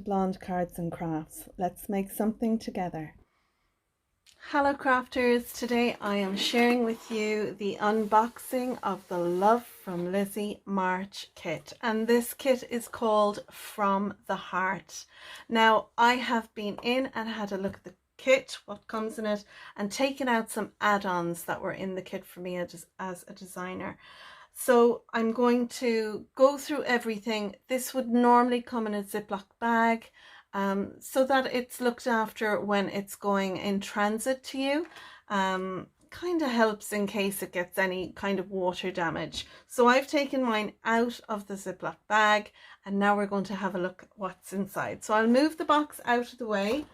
Blonde Cards and Crafts. Let's make something together. Hello crafters, today I am sharing with you the unboxing of the Love from Lizi March kit, and this kit is called From the Heart. Now I have been in and had a look at the kit, what comes in it, and taken out some add-ons that were in the kit for me as a designer. So I'm going to go through everything. This would normally come in a Ziploc bag so that it's looked after when it's going in transit to you. Kind of helps in case it gets any kind of water damage. So I've taken mine out of the Ziploc bag, and now we're going to have a look at what's inside. So I'll move the box out of the way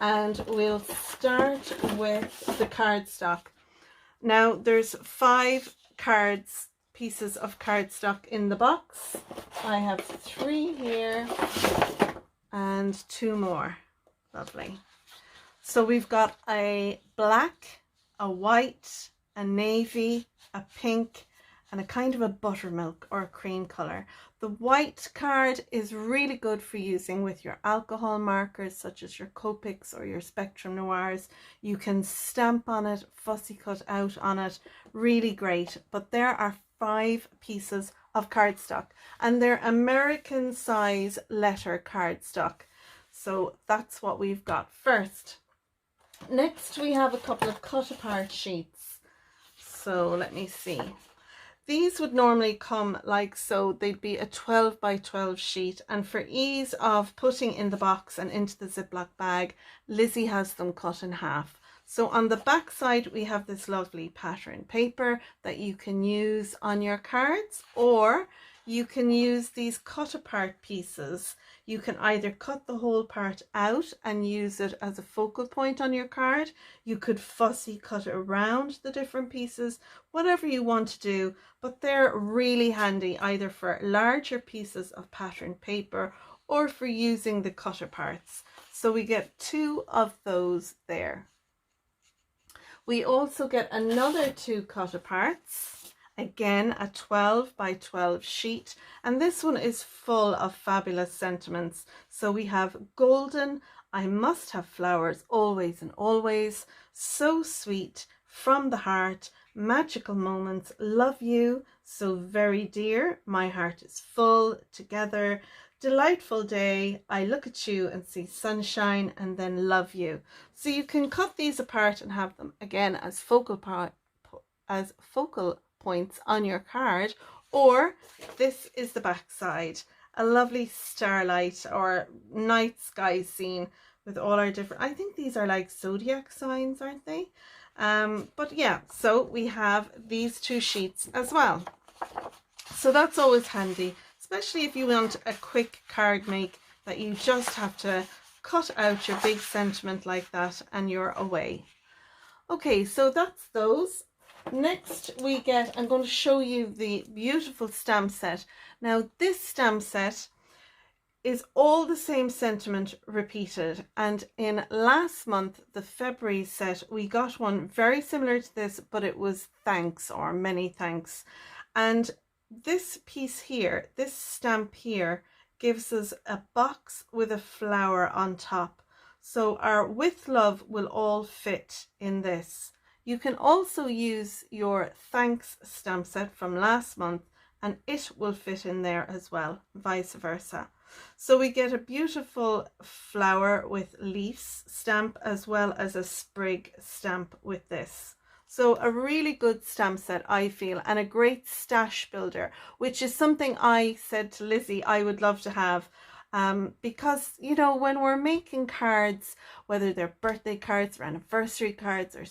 and we'll start with the cardstock. Now there's 5 pieces of cardstock in the box. I have 3 here and 2 more. Lovely. So we've got a black, a white, a navy, a pink, and a kind of a buttermilk or a cream color. The white card is really good for using with your alcohol markers such as your Copics or your Spectrum Noirs. You can stamp on it, fussy cut out on it, really great. But there are 5 pieces of cardstock, and they're American size letter cardstock. So that's what we've got first. Next we have a couple of cut apart sheets. So let me see. These would normally come like so. They'd be a 12 by 12 sheet, and for ease of putting in the box and into the Ziploc bag, Lizi has them cut in half. So on the back side we have this lovely pattern paper that you can use on your cards, or you can use these cut apart pieces. You can either cut the whole part out and use it as a focal point on your card. You could fussy cut around the different pieces, whatever you want to do, but they're really handy either for larger pieces of pattern paper or for using the cut aparts. So we get 2 of those there. We also get another 2 cut aparts, again a 12 by 12 sheet, and this one is full of fabulous sentiments. So we have golden, I must have flowers always and always, so sweet, from the heart, magical moments, love you, so very dear, my heart is full, together, delightful day, I look at you and see sunshine, and then love you. So you can cut these apart and have them again as focal points on your card, or this is the back side, a lovely starlight or night sky scene with all our different, I think these are like zodiac signs, aren't they? But yeah, so we have these 2 sheets as well. So that's always handy, especially if you want a quick card make that you just have to cut out your big sentiment like that and you're away. Okay, so that's those. Next we get, I'm going to show you the beautiful stamp set. Now this stamp set is all the same sentiment repeated, and in last month, the February set, we got one very similar to this, but it was thanks or many thanks. And this piece here, this stamp here, gives us a box with a flower on top. So our with love will all fit in this. You can also use your thanks stamp set from last month and it will fit in there as well, vice versa. So we get a beautiful flower with leaves stamp as well as a sprig stamp with this. So a really good stamp set, I feel, and a great stash builder, which is something I said to Lizi I would love to have. Because, you know, when we're making cards, whether they're birthday cards or anniversary cards or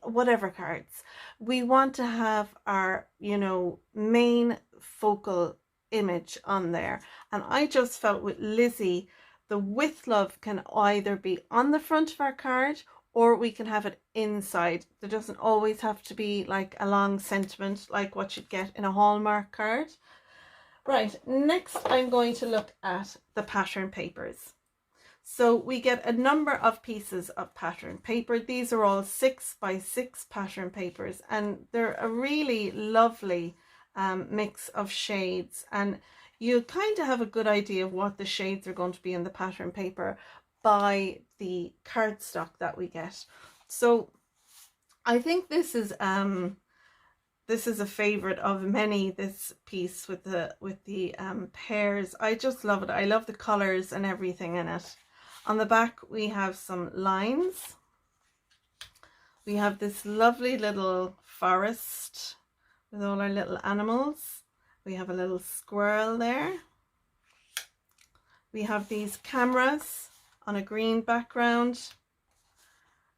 whatever cards, we want to have our, you know, main focal image on there. And I just felt with Lizi, the with love can either be on the front of our card or we can have it inside. There doesn't always have to be like a long sentiment like what you'd get in a Hallmark card. Right, next I'm going to look at the pattern papers. So we get a number of pieces of pattern paper. These are all 6 by 6 pattern papers, and they're a really lovely mix of shades, and you kind of have a good idea of what the shades are going to be in the pattern paper by the cardstock that we get. So I think this is a favorite of many, this piece with the pears. I just love it. I love the colors and everything in it. On the back we have some lines. We have this lovely little forest with all our little animals. We have a little squirrel there. We have these cameras on a green background.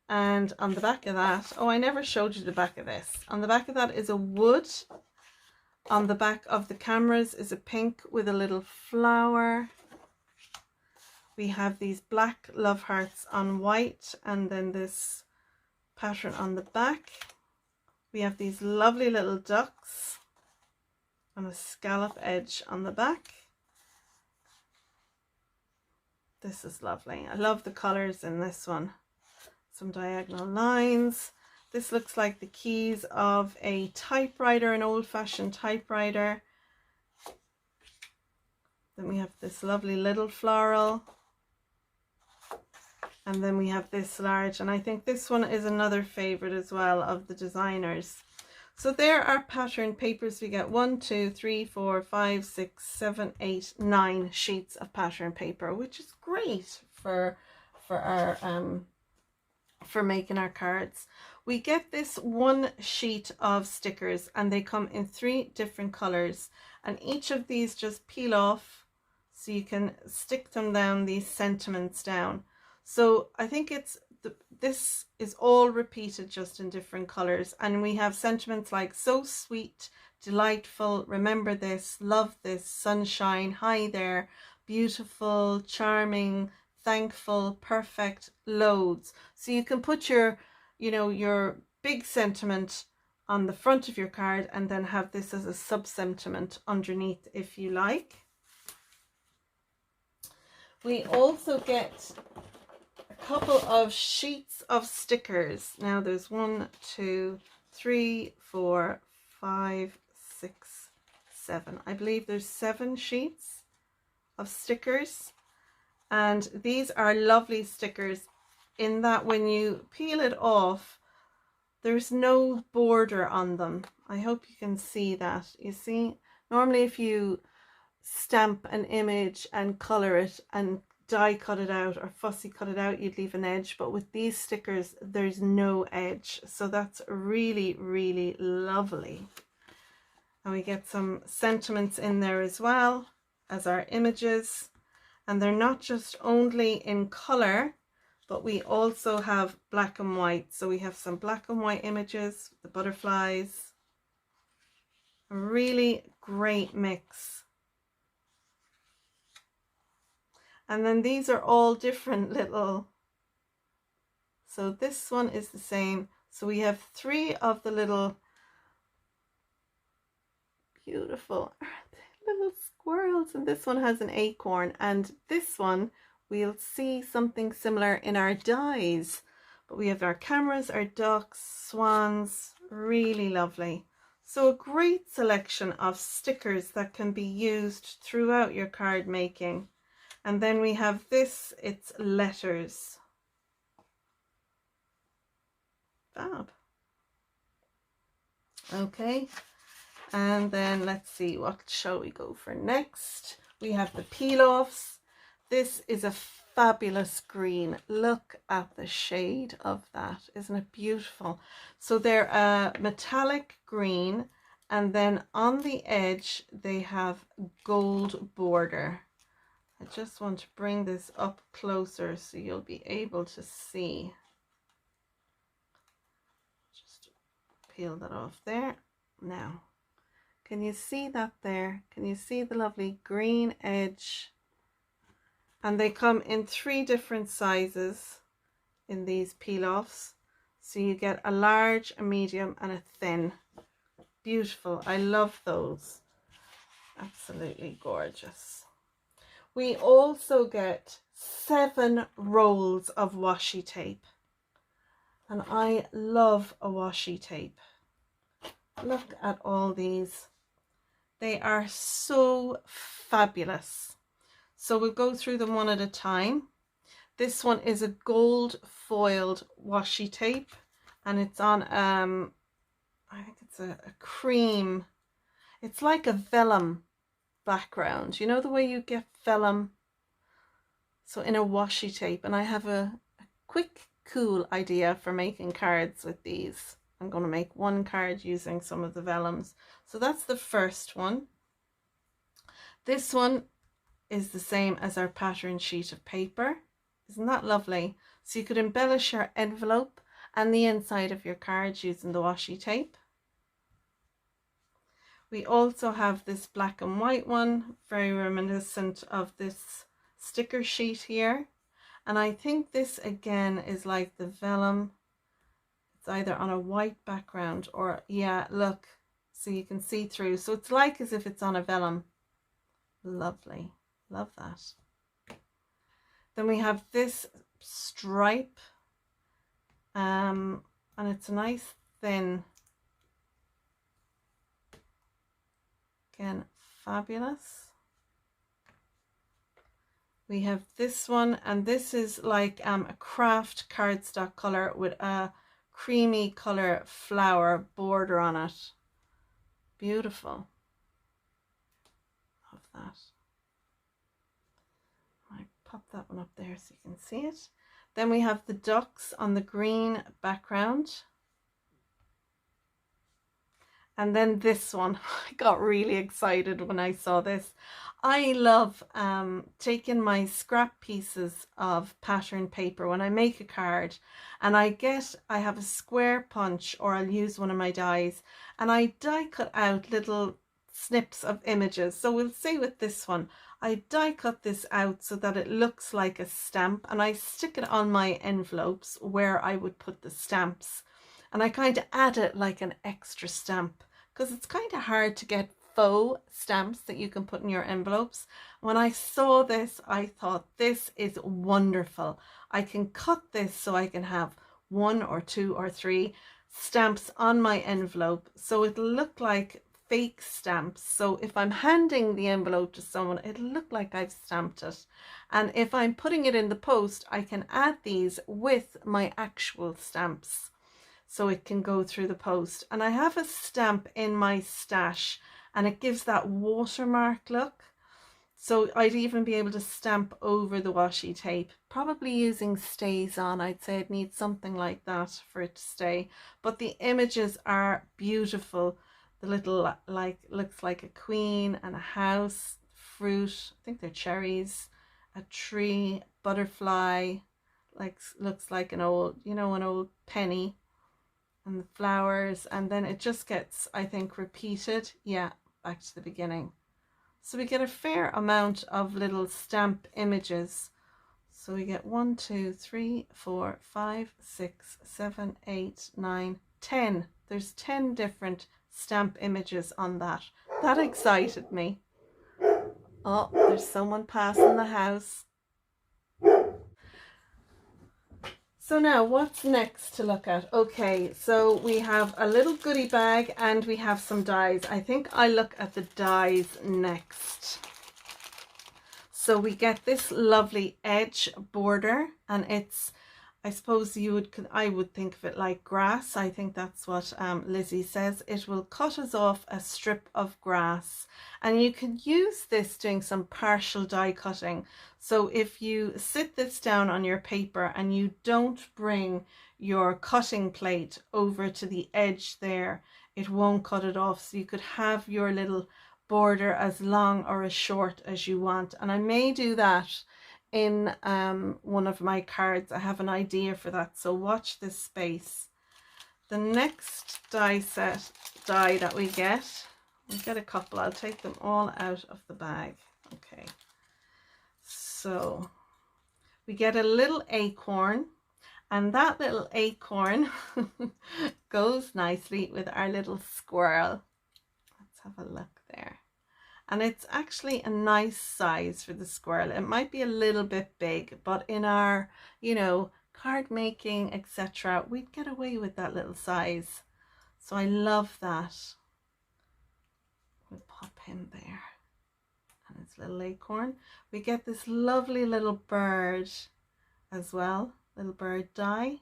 And on the back of that, oh, I never showed you the back of this. On the back of that is a wood. On the back of the cameras is a pink with a little flower. We have these black love hearts on white, and then this pattern on the back. We have these lovely little ducks on a scallop edge on the back. This is lovely. I love the colors in this one. Some diagonal lines. This looks like the keys of a typewriter, an old-fashioned typewriter. Then we have this lovely little floral. And then we have this large, and I think this one is another favorite as well of the designers. So there are pattern papers. We get 1, 2, 3, 4, 5, 6, 7, 8, 9 sheets of pattern paper, which is great for our for making our cards. We get this one sheet of stickers, and they come in 3 different colors, and each of these just peel off so you can stick them down, these sentiments down. So I think this is all repeated just in different colors, and we have sentiments like so sweet, delightful, remember this, love this, sunshine, hi there, beautiful, charming, thankful, perfect, loads. So you can put your, you know, your big sentiment on the front of your card and then have this as a sub sentiment underneath if you like. We also get a couple of sheets of stickers. Now there's 1, 2, 3, 4, 5, 6, 7. I believe there's 7 sheets of stickers. And these are lovely stickers in that when you peel it off, there's no border on them. I hope you can see that. You see, normally if you stamp an image and color it and die cut it out or fussy cut it out, you'd leave an edge, but with these stickers there's no edge, so that's really, really lovely. And we get some sentiments in there as well as our images. And they're not just only in color, but we also have black and white. So we have some black and white images, the butterflies. A really great mix. And then these are all different little. So this one is the same. So we have 3 of the little beautiful little squirrels, and this one has an acorn, and this one we'll see something similar in our dies. But we have our cameras, our ducks, swans, really lovely. So a great selection of stickers that can be used throughout your card making. And then we have this, it's letters. Fab. Okay. And then let's see, what shall we go for next? We have the peel-offs. This is a fabulous green. Look at the shade of that. Isn't it beautiful? So they're a metallic green, and then on the edge they have gold border. I just want to bring this up closer so you'll be able to see. Just peel that off there. Now, can you see that there? Can you see the lovely green edge? And they come in 3 different sizes in these peel-offs. So you get a large, a medium, and a thin. Beautiful. I love those. Absolutely gorgeous. We also get 7 rolls of washi tape. And I love a washi tape. Look at all these They are so fabulous. So we'll go through them one at a time. This one is a gold foiled washi tape, and it's on I think it's a cream. It's like a vellum background. You know the way you get vellum? So in a washi tape, and I have a quick, cool idea for making cards with these. I'm going to make one card using some of the vellums. So that's the first one. This one is the same as our pattern sheet of paper. Isn't that lovely? So you could embellish your envelope and the inside of your cards using the washi tape. We also have this black and white one, very reminiscent of this sticker sheet here. And I think this again is like the vellum. It's either on a white background or, yeah, look, so you can see through. So it's like as if it's on a vellum. Lovely, love that. Then we have this stripe, and it's a nice thin, again, fabulous. We have this one, and this is like a craft cardstock color with a creamy color flower border on it. Beautiful. Love that. I pop that one up there so you can see it. Then we have the ducks on the green background. And then this one, I got really excited when I saw this. I love taking my scrap pieces of pattern paper when I make a card, and I have a square punch, or I'll use one of my dies, and I die cut out little snips of images. So we'll say with this one, I die cut this out so that it looks like a stamp, and I stick it on my envelopes where I would put the stamps. And I kind of add it like an extra stamp, because it's kind of hard to get faux stamps that you can put in your envelopes. When I saw this, I thought, this is wonderful. I can cut this so I can have 1 or 2 or 3 stamps on my envelope, so it'll look like fake stamps. So if I'm handing the envelope to someone, it'll look like I've stamped it. And if I'm putting it in the post, I can add these with my actual stamps, so it can go through the post. And I have a stamp in my stash, and it gives that watermark look. So I'd even be able to stamp over the washi tape, probably using stays on. I'd say I'd need something like that for it to stay. But the images are beautiful. The little, like, looks like a queen and a house, fruit, I think they're cherries, a tree, butterfly, like looks like an old, you know, an old penny, and the flowers, and then it just gets, I think, repeated. Yeah, back to the beginning. So we get a fair amount of little stamp images. So we get 1, 2, 3, 4, 5, 6, 7, 8, 9, 10. There's 10 different stamp images on that. That excited me. Oh, there's someone passing the house. So now what's next to look at? Okay, so we have a little goodie bag and we have some dies. I think I look at the dies next. So we get this lovely edge border, and it's, I suppose I would think of it like grass. I think that's what Lizzie says. It will cut us off a strip of grass, and you can use this doing some partial die cutting. So if you sit this down on your paper and you don't bring your cutting plate over to the edge there, it won't cut it off. So you could have your little border as long or as short as you want. And I may do that in one of my cards. I have an idea for that, so watch this space. The next die that we get a couple. I'll take them all out of the bag. Okay, so we get a little acorn, and that little acorn goes nicely with our little squirrel. Let's have a look there. And it's actually a nice size for the squirrel. It might be a little bit big, but in our, you know, card making, etc., we'd get away with that little size. So I love that. We'll pop him there. And his little acorn. We get this lovely little bird as well, little bird die.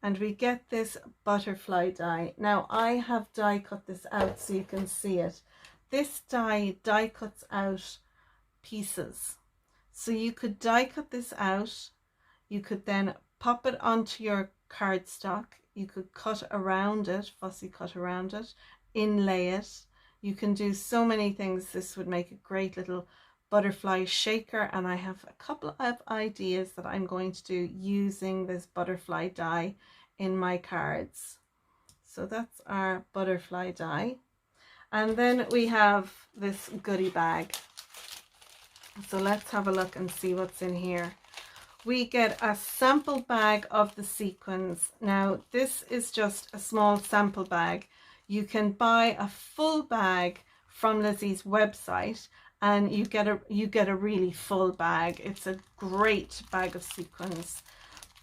And we get this butterfly die. Now I have die cut this out so you can see it. This die cuts out pieces. So you could die cut this out. You could then pop it onto your cardstock. You could cut around it, fussy cut around it, inlay it. You can do so many things. This would make a great little butterfly shaker, and I have a couple of ideas that I'm going to do using this butterfly die in my cards. So that's our butterfly die. And then we have this goodie bag. So let's have a look and see what's in here. We get a sample bag of the sequins. Now this is just a small sample bag. You can buy a full bag from Lizi's website and you get a really full bag. It's a great bag of sequins.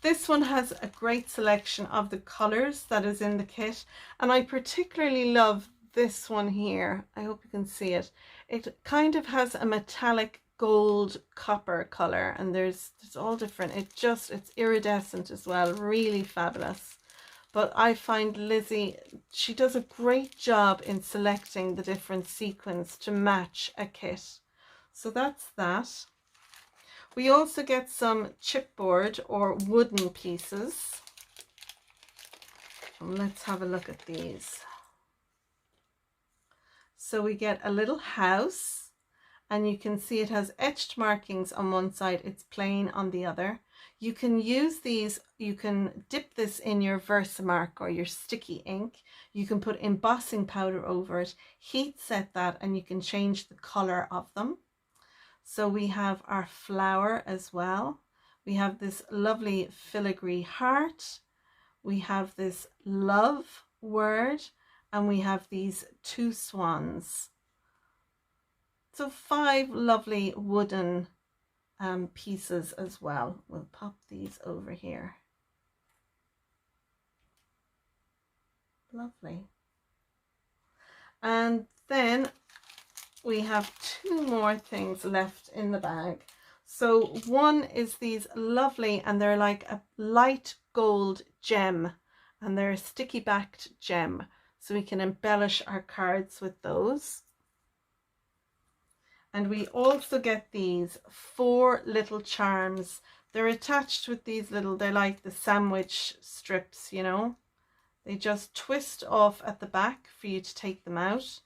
This one has a great selection of the colors that is in the kit, and I particularly love this one here. I hope you can see it. It kind of has a metallic gold copper color, and there's all different. It's iridescent as well, really fabulous. But I find Lizi, she does a great job in selecting the different sequins to match a kit. So that's that. We also get some chipboard or wooden pieces. And let's have a look at these. So we get a little house, and you can see it has etched markings on one side, it's plain on the other. You can use these, you can dip this in your Versamark or your sticky ink. You can put embossing powder over it, heat set that, and you can change the color of them. So we have our flower as well. We have this lovely filigree heart. We have this love word, and we have these two swans. So 5 lovely wooden pieces as well. We'll pop these over here. Lovely. And then we have 2 more things left in the bag. So one is these lovely, and they're like a light gold gem, and they're a sticky backed gem, so we can embellish our cards with those. And we also get these 4 little charms. They're attached with these little, they're like the sandwich strips, you know. They just twist off at the back for you to take them out.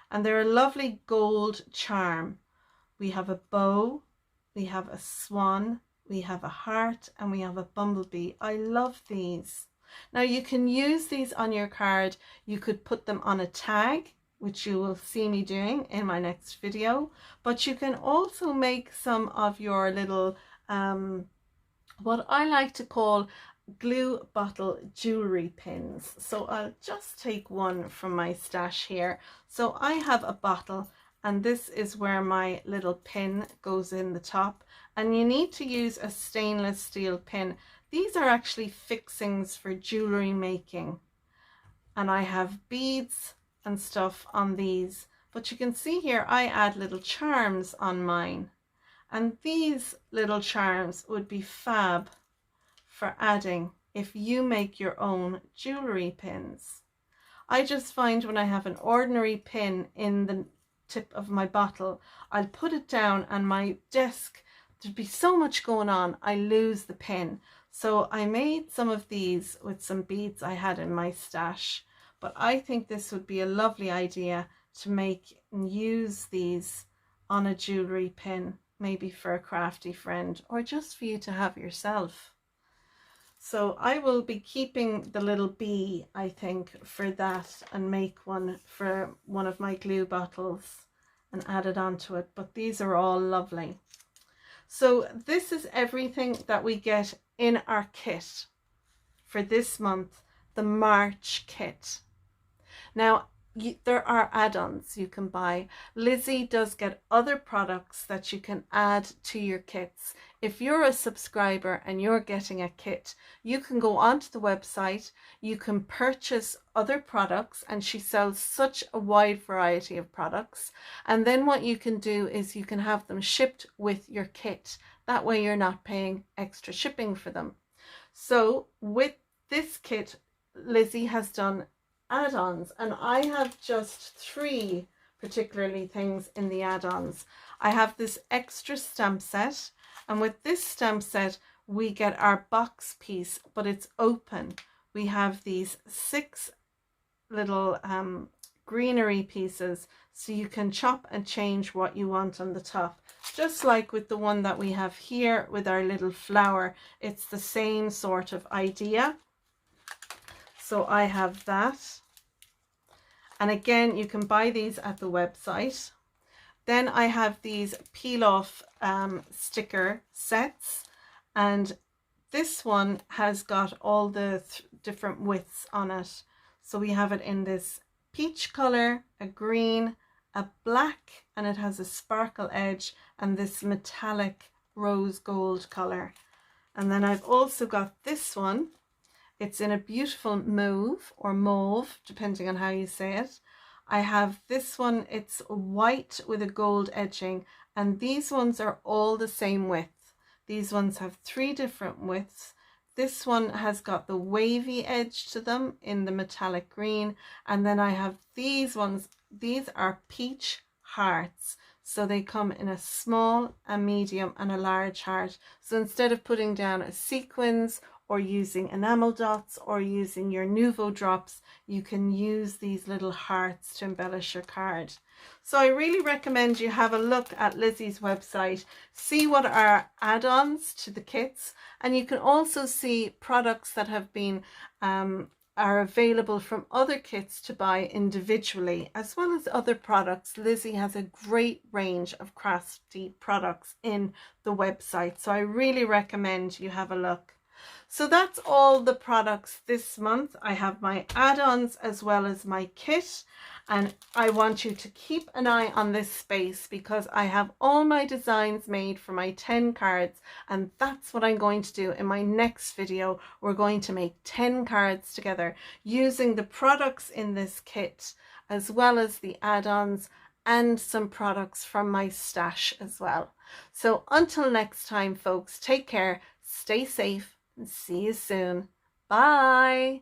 And they're a lovely gold charm. We have a bow, we have a swan, we have a heart, and we have a bumblebee. I love these. Now you can use these on your card. You could put them on a tag, which you will see me doing in my next video. But you can also make some of your little, what I like to call glue bottle jewelry pins. So I'll just take one from my stash here. So I have a bottle, and this is where my little pin goes in the top, and you need to use a stainless steel pin. These are actually fixings for jewelry making, and I have beads and stuff on these, but you can see here I add little charms on mine, and these little charms would be fab for adding if you make your own jewelry pins. I just find when I have an ordinary pin in the tip of my bottle, I'll put it down and my desk, there'd be so much going on, I lose the pin. So I made some of these with some beads I had in my stash, but I think this would be a lovely idea to make and use these on a jewelry pin, maybe for a crafty friend or just for you to have yourself. So I will be keeping the little bee, I think, for that, and make one for one of my glue bottles and add it onto it. But these are all lovely. So this is everything that we get in our kit for this month, the March kit. Now, there are add-ons you can buy. Lizi does get other products that you can add to your kits. if you're a subscriber and you're getting a kit, you can go onto the website, you can purchase other products, and she sells such a wide variety of products. And then what you can do is you can have them shipped with your kit. That way you're not paying extra shipping for them. So with this kit, Lizi has done add-ons, and I have just 3 particularly things in the add-ons. I have this extra stamp set, and with this stamp set we get our box piece, but it's open. We have these 6 little greenery pieces, so you can chop and change what you want on the top, just like with the one that we have here with our little flower. It's the same sort of idea. So I have that, and again you can buy these at the website. Then I have these peel off sticker sets, and this one has got all the different widths on it. So we have it in this peach color, a green, a black, and it has a sparkle edge, and this metallic rose gold color. And then I've also got this one. It's in a beautiful mauve or mauve, depending on how you say it. I have this one, it's white with a gold edging, and these ones are all the same width. These ones have 3 different widths. This one has got the wavy edge to them in the metallic green, and then I have these ones. These are peach hearts, so they come in a small, a medium, and a large heart. So instead of putting down a sequins or using enamel dots or using your Nuvo drops, you can use these little hearts to embellish your card. So I really recommend you have a look at Lizi's website, see what are add-ons to the kits, and you can also see products that have been are available from other kits to buy individually, as well as other products. Lizi has a great range of crafty products in the website, so I really recommend you have a look. So that's all the products this month. I have my add-ons as well as my kit, and I want you to keep an eye on this space because I have all my designs made for my 10 cards, and that's what I'm going to do in my next video. We're going to make 10 cards together using the products in this kit as well as the add-ons and some products from my stash as well. So until next time, folks, take care, stay safe, and see you soon. Bye.